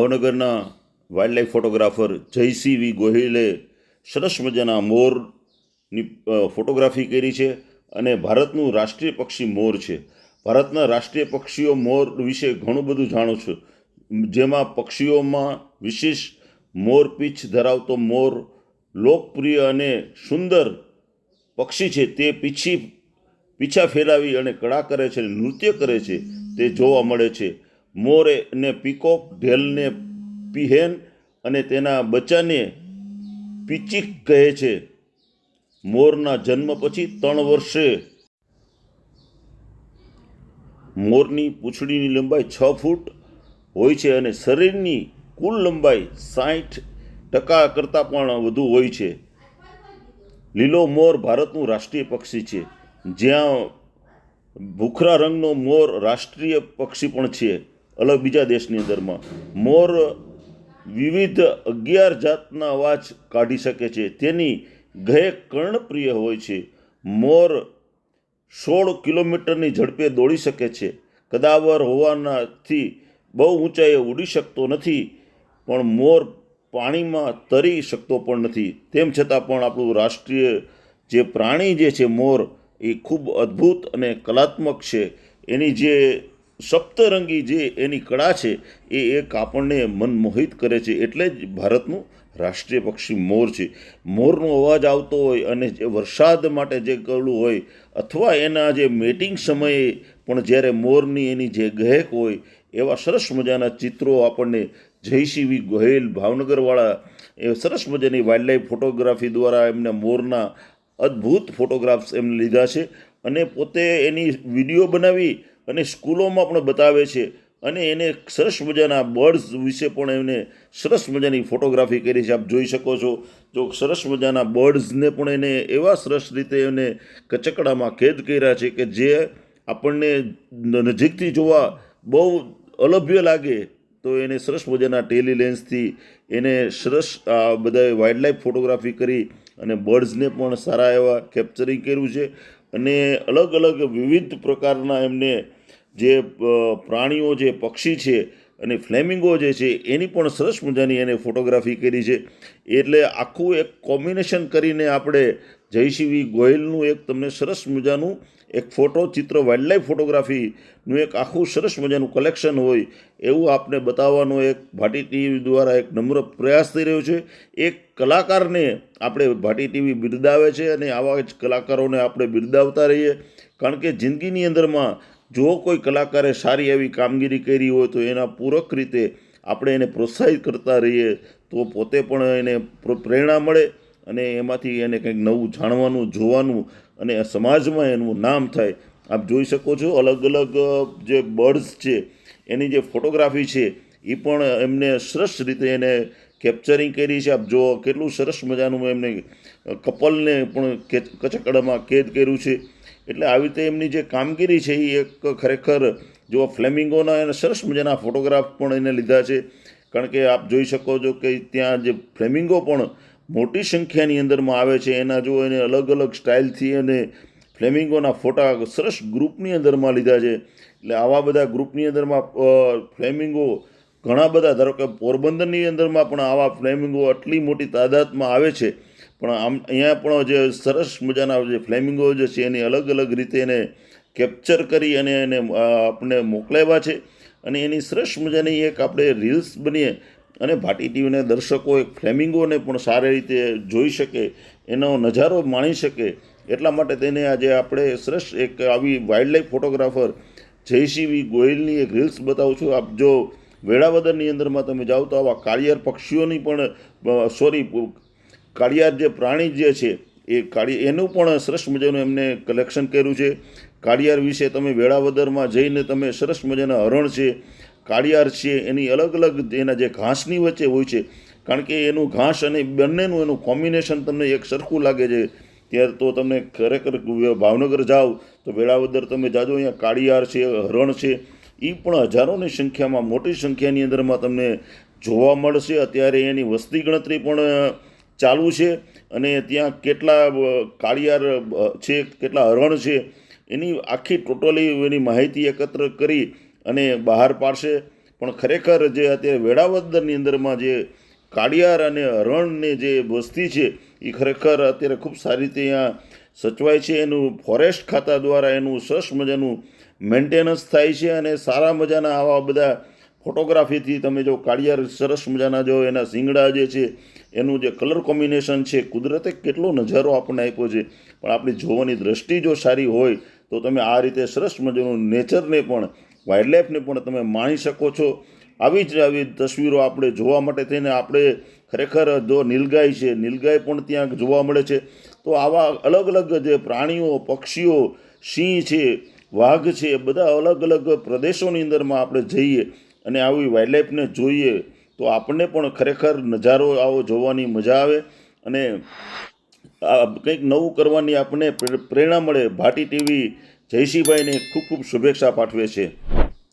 ભાવનગરના wildlife photographer Jaysinh વી ગોહિલે સરસ મજાના મોરની ફોટોગ્રાફી કરી છે અને ભારતનું રાષ્ટ્રીય પક્ષી મોર છે. ભારતના રાષ્ટ્રીય પક્ષીઓ મોર વિશે ઘણું બધું જાણું છું, જેમાં પક્ષીઓમાં વિશેષ મોર પીંછ ધરાવતો મોર લોકપ્રિય અને સુંદર પક્ષી છે. તે પીછા ફેલાવી અને કળા કરે છે, નૃત્ય કરે છે, તે જોવા મળે છે. મોર ને પીકોક, ઢેલને પીહેન અને તેના બચ્ચાને પીચીક કહે છે. મોરના જન્મ પછી 3 વર્ષે મોરની પૂંછડીની લંબાઈ 6 ફૂટ હોય છે અને શરીરની કુલ લંબાઈ 60% કરતાં પણ વધુ હોય છે. લીલો મોર ભારતનું રાષ્ટ્રીય પક્ષી છે, જ્યાં ભૂખરા રંગનો મોર રાષ્ટ્રીય પક્ષી પણ છે અલગ બીજા દેશની અંદરમાં. મોર વિવિધ 11 જાતના અવાજ કાઢી શકે છે. તેની ગહેક કર્ણપ્રિય હોય છે. મોર 16 કિલોમીટરની ઝડપે દોડી શકે છે. કદાવર હોવાથી બહુ ઊંચાઈએ ઉડી શકતો નથી, પણ મોર પાણીમાં તરી શકતો પણ નથી. તેમ છતાં પણ આપણું રાષ્ટ્રીય જે પ્રાણી જે છે મોર, એ ખૂબ અદ્ભુત અને કલાત્મક છે. એની જે સપ્તરંગી જે એની કળા છે એ એક આપણને મનમોહિત કરે છે. એટલે જ ભારતનું રાષ્ટ્રીય પક્ષી મોર છે. મોરનો અવાજ આવતો હોય અને જે વરસાદ માટે જે કરલું હોય, અથવા એના જે મેટિંગ સમયે પણ જ્યારે મોરની એની જે ગહેક હોય, એવા સરસ મજાના ચિત્રો આપણને જયસિંહ વી ગોહિલ ભાવનગરવાળા એ સરસ મજાની વાઇલ્ડલાઇફ ફોટોગ્રાફી દ્વારા એમને મોરના અદ્ભુત ફોટોગ્રાફ્સ એમને લીધા છે અને પોતે એની વિડીયો બનાવી અને સ્કૂલોમાં પણ બતાવે છે. અને એને સરસ મજાના બર્ડ્સ વિશે પણ એમને સરસ મજાની ફોટોગ્રાફી કરી છે. આપ જોઈ શકો છો, જો સરસ મજાના બર્ડ્સને પણ એને એવા સરસ રીતે એને કચકડામાં કેદ કર્યા છે કે જે આપણને નજીકથી જોવા બહુ અલભ્ય લાગે. તો એને સરસ મજાના ટેલી લેન્સથી એને સરસ આ બધા વાઇલ્ડલાઇફ ફોટોગ્રાફી કરી અને બર્ડ્સને પણ સારા એવા કેપ્ચરિંગ કર્યું છે. અને અલગ અલગ વિવિધ પ્રકારના એમને જે પ્રાણીઓ જે પક્ષી છે અને ફ્લેમિંગો જે છે એની પણ સરસ મજાની એને ફોટોગ્રાફી કરી છે. એટલે આખું એક કોમ્બિનેશન કરીને આપણે જયસિંહ વી ગોહિલનું એક તમને સરસ મજાનું એક ચિત્ર વાઇલ્ડલાઇફ ફોટોગ્રાફીનું એક આખું સરસ મજાનું કલેક્શન હોય એવું આપને બતાવવાનો એક ભાટી ટીવી દ્વારા એક નમ્ર પ્રયાસ થઈ રહ્યો છે. એક કલાકારને આપણે ભાટી ટીવી બિરદાવે છે અને આવા જ કલાકારોને આપણે બિરદાવતા રહીએ. કારણ કે જિંદગીની અંદરમાં જો કોઈ કલાકારે સારી એવી કામગીરી કરી હોય તો એના પૂરક રીતે આપણે એને પ્રોત્સાહિત કરતા રહીએ, તો પોતે પણ એને પ્રેરણા મળે અને એમાંથી એને કંઈક નવું જાણવાનું, જોવાનું અને સમાજમાં એનું નામ થાય. આપ જોઈ શકો છો અલગ અલગ જે બર્ડ્સ છે એની જે ફોટોગ્રાફી છે એ પણ એમને સરસ રીતે એને કેપ્ચરિંગ કરી છે. આપ જો કેટલું સરસ મજાનું એમને કપલને પણ કચકડામાં કેદ કર્યું છે. એટલે આવી રીતે એમની જે કામગીરી છે એ એક ખરેખર જો ફ્લેમિંગોના એને સરસ મજાના ફોટોગ્રાફ પણ એને લીધા છે. કારણ કે આપ જોઈ શકો છો કે ત્યાં જે ફ્લેમિંગો પણ મોટી સંખ્યાની અંદરમાં આવે છે. એના જો એને અલગ અલગ સ્ટાઇલથી અને ફ્લેમિંગોના ફોટા સરસ ગ્રુપની અંદરમાં લીધા છે. એટલે આવા બધા ગ્રુપની અંદરમાં ફ્લેમિંગો ઘણા બધા, ધારો કે પોરબંદરની અંદરમાં પણ આવા ફ્લેમિંગો આટલી મોટી તાદાદમાં આવે છે. પણ અહીંયા પણ જે સરસ મજાના જે ફ્લેમિંગો જે છે એની અલગ અલગ રીતે એને કેપ્ચર કરી અને એને આપણે મોકલાવ્યા છે. અને એની સરસ મજાની એક આપણે રીલ્સ બનીએ અને ભાટી ટીવીના દર્શકો એક ફ્લેમિંગોને પણ સારી રીતે જોઈ શકે, એનો નજારો માણી શકે. એટલા માટે તેને આજે આપણે સરસ એક આવી વાઇલ્ડલાઇફ ફોટોગ્રાફર જયસિંહ વી ગોહિલની એક રીલ્સ બતાવું છું. આપ જો વેળાવદરની અંદરમાં તમે જાઓ તો આવા કાળિયાર પક્ષીઓની પણ કાળિયાર જે પ્રાણી જે છે એનું પણ સરસ મજાનું એમને કલેક્શન કર્યું છે. કાળિયાર વિશે તમે વેળાવદરમાં જઈને તમે સરસ મજાના હરણ છે, કાળિયાર છે, એની અલગ અલગ એના જે ઘાસની વચ્ચે હોય છે. કારણ કે એનું ઘાસ અને બંનેનું એનું કોમ્બિનેશન તમને એક સરખું લાગે છે. ત્યારે તો તમને ખરેખર ભાવનગર જાઓ તો વેળાવદર તમે જાજો, અહીંયા કાળિયાર છે, હરણ છે, એ પણ હજારોની સંખ્યામાં, મોટી સંખ્યાની અંદરમાં તમને જોવા મળશે. અત્યારે એની વસ્તી ગણતરી પણ ચાલુ છે અને ત્યાં કેટલા કાળિયાર છે, કેટલા હરણ છે, એની આખી ટોટલી એની માહિતી એકત્ર કરી અને બહાર પાડશે. પણ ખરેખર જે અત્યારે વેળાવદરની અંદરમાં જે કાળિયાર અને હરણની જે વસ્તી છે એ ખરેખર અત્યારે ખૂબ સારી રીતે અહીંયા સચવાય છે. એનું ફોરેસ્ટ ખાતા દ્વારા એનું સરસ મજાનું મેન્ટેનન્સ થાય છે અને સારા મજાના આવા બધા ફોટોગ્રાફીથી તમે જો કાળિયાર સરસ મજાના જો એના શિંગડા જે છે એનું જે કલર કોમ્બિનેશન છે, કુદરતે કેટલો નજારો આપણને આપ્યો છે. પણ આપણી જોવાની દ્રષ્ટિ જો સારી હોય તો તમે આ રીતે સરસ મજાનું નેચરને પણ વાઇલ્ડલાઇફને પણ તમે માણી શકો છો. આવી તસવીરો આપણે જોવા માટે થઈને આપણે ખરેખર જો નીલગાય છે, નીલગાય પણ ત્યાં જોવા મળે છે. તો આવા અલગ અલગ જે પ્રાણીઓ, પક્ષીઓ, સિંહ છે, વાઘ છે, બધા અલગ અલગ પ્રદેશોની અંદરમાં આપણે જઈએ અને આવી વાઇલ્ડલાઇફને જોઈએ તો આપણને પણ ખરેખર નજારો આવો જોવાની મજા આવે અને કંઈક નવું કરવાની આપણને પ્રેરણા મળે. ભાટી ટીવી જયસિંહભાઈને ખૂબ ખૂબ શુભેચ્છા પાઠવે છે.